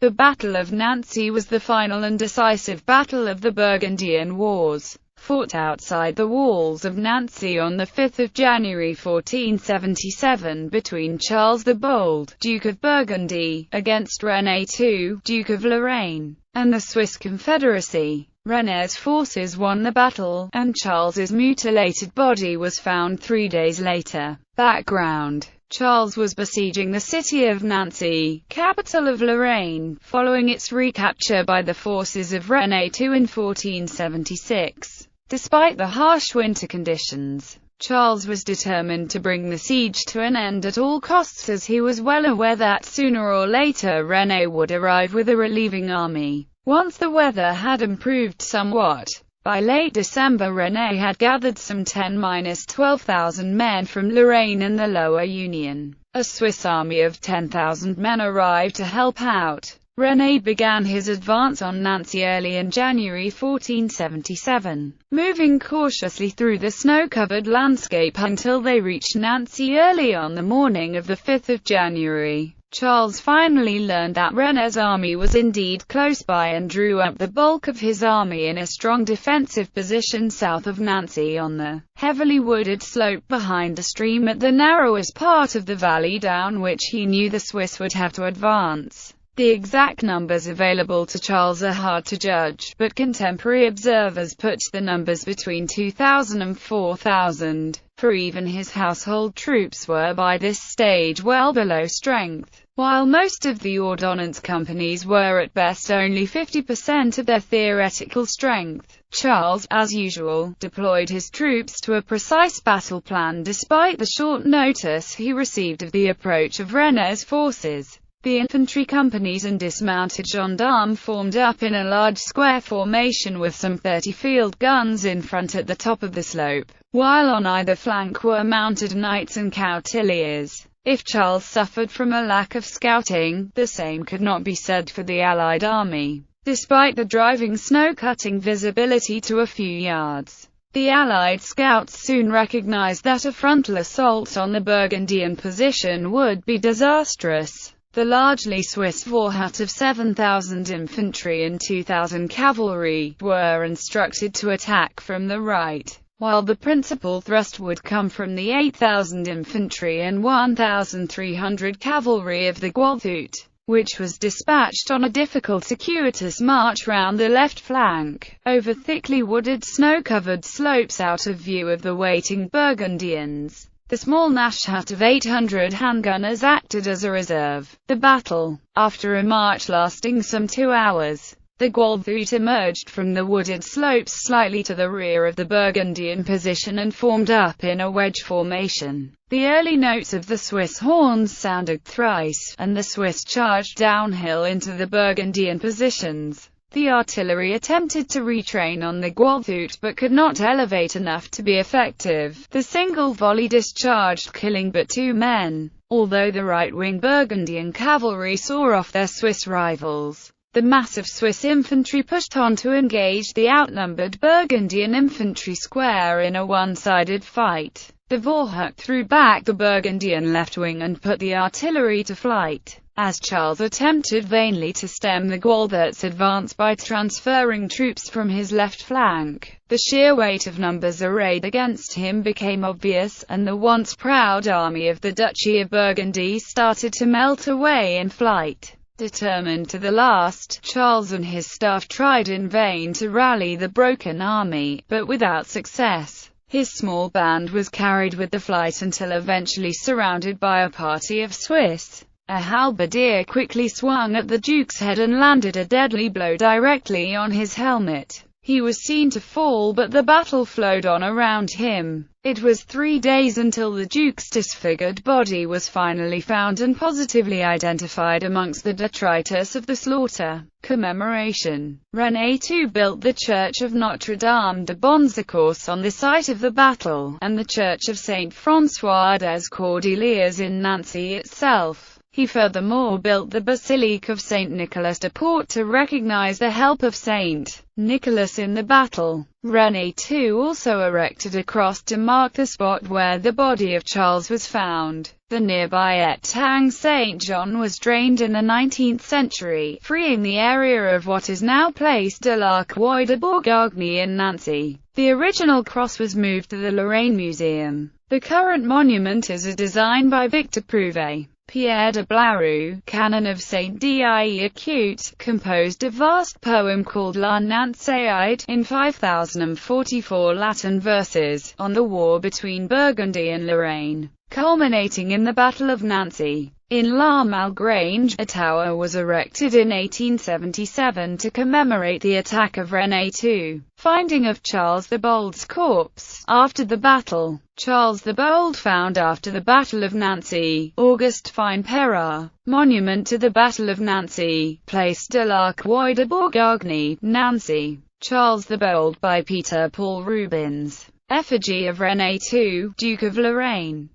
The Battle of Nancy was the final and decisive battle of the Burgundian Wars, fought outside the walls of Nancy on 5 January 1477 between Charles the Bold, Duke of Burgundy, against René II, Duke of Lorraine, and the Swiss Confederacy. René's forces won the battle, and Charles's mutilated body was found 3 days later. Background: Charles was besieging the city of Nancy, capital of Lorraine, following its recapture by the forces of René II in 1476. Despite the harsh winter conditions, Charles was determined to bring the siege to an end at all costs, as he was well aware that sooner or later René would arrive with a relieving army. Once the weather had improved somewhat, by late December René had gathered some 10–12,000 men from Lorraine and the Lower Union. A Swiss army of 10,000 men arrived to help out. René began his advance on Nancy early in January 1477, moving cautiously through the snow-covered landscape until they reached Nancy early on the morning of 5 January. Charles finally learned that René's army was indeed close by and drew up the bulk of his army in a strong defensive position south of Nancy on the heavily wooded slope behind the stream at the narrowest part of the valley down which he knew the Swiss would have to advance. The exact numbers available to Charles are hard to judge, but contemporary observers put the numbers between 2,000 and 4,000, for even his household troops were by this stage well below strength, while most of the ordnance companies were at best only 50% of their theoretical strength. Charles, as usual, deployed his troops to a precise battle plan despite the short notice he received of the approach of René's forces. The infantry companies and dismounted gendarmes formed up in a large square formation with some 30 field guns in front at the top of the slope, while on either flank were mounted knights and cavaliers. If Charles suffered from a lack of scouting, the same could not be said for the Allied army. Despite the driving snow cutting visibility to a few yards, the Allied scouts soon recognized that a frontal assault on the Burgundian position would be disastrous. The largely Swiss Vorhut of 7,000 infantry and 2,000 cavalry were instructed to attack from the right, while the principal thrust would come from the 8,000 infantry and 1,300 cavalry of the Gualthut, which was dispatched on a difficult circuitous march round the left flank, over thickly wooded snow-covered slopes out of view of the waiting Burgundians. The small Nachhut of 800 handgunners acted as a reserve. The battle. After a march lasting some 2 hours, the Gualthut emerged from the wooded slopes slightly to the rear of the Burgundian position and formed up in a wedge formation. The early notes of the Swiss horns sounded thrice, and the Swiss charged downhill into the Burgundian positions. The artillery attempted to retrain on the Gualthut but could not elevate enough to be effective. The single volley discharged, killing but 2 men. Although the right-wing Burgundian cavalry saw off their Swiss rivals, the massive Swiss infantry pushed on to engage the outnumbered Burgundian infantry square in a one-sided fight. The Vorhut threw back the Burgundian left wing and put the artillery to flight. As Charles attempted vainly to stem the Gualthut's advance by transferring troops from his left flank, the sheer weight of numbers arrayed against him became obvious, and the once proud army of the Duchy of Burgundy started to melt away in flight. Determined to the last, Charles and his staff tried in vain to rally the broken army, but without success. His small band was carried with the flight until eventually surrounded by a party of Swiss. A halberdier quickly swung at the Duke's head and landed a deadly blow directly on his helmet. He was seen to fall, but the battle flowed on around him. It was 3 days until the Duke's disfigured body was finally found and positively identified amongst the detritus of the slaughter. Commemoration. René II built the Church of Notre-Dame de Bonsecours on the site of the battle, and the Church of Saint François des Cordeliers in Nancy itself. He furthermore built the Basilique of Saint Nicolas de Port to recognize the help of Saint Nicholas in the battle. René II also erected a cross to mark the spot where the body of Charles was found. The nearby Étang Saint John was drained in the 19th century, freeing the area of what is now Place de l'Arc de Bourgogne in Nancy. The original cross was moved to the Lorraine Museum. The current monument is a design by Victor Prouvé. Pierre de Blaru, canon of Saint Dié, composed a vast poem called La Nanceide, in 5044 Latin verses, on the war between Burgundy and Lorraine, culminating in the Battle of Nancy. In La Malgrange, a tower was erected in 1877 to commemorate the attack of René II. Finding of Charles the Bold's corpse. After the battle, Charles the Bold found after the Battle of Nancy, Auguste Fine-Perrat, monument to the Battle of Nancy, Place de l'Arc de Bourgogne, Nancy. Charles the Bold by Peter Paul Rubens. Effigy of René II, Duke of Lorraine.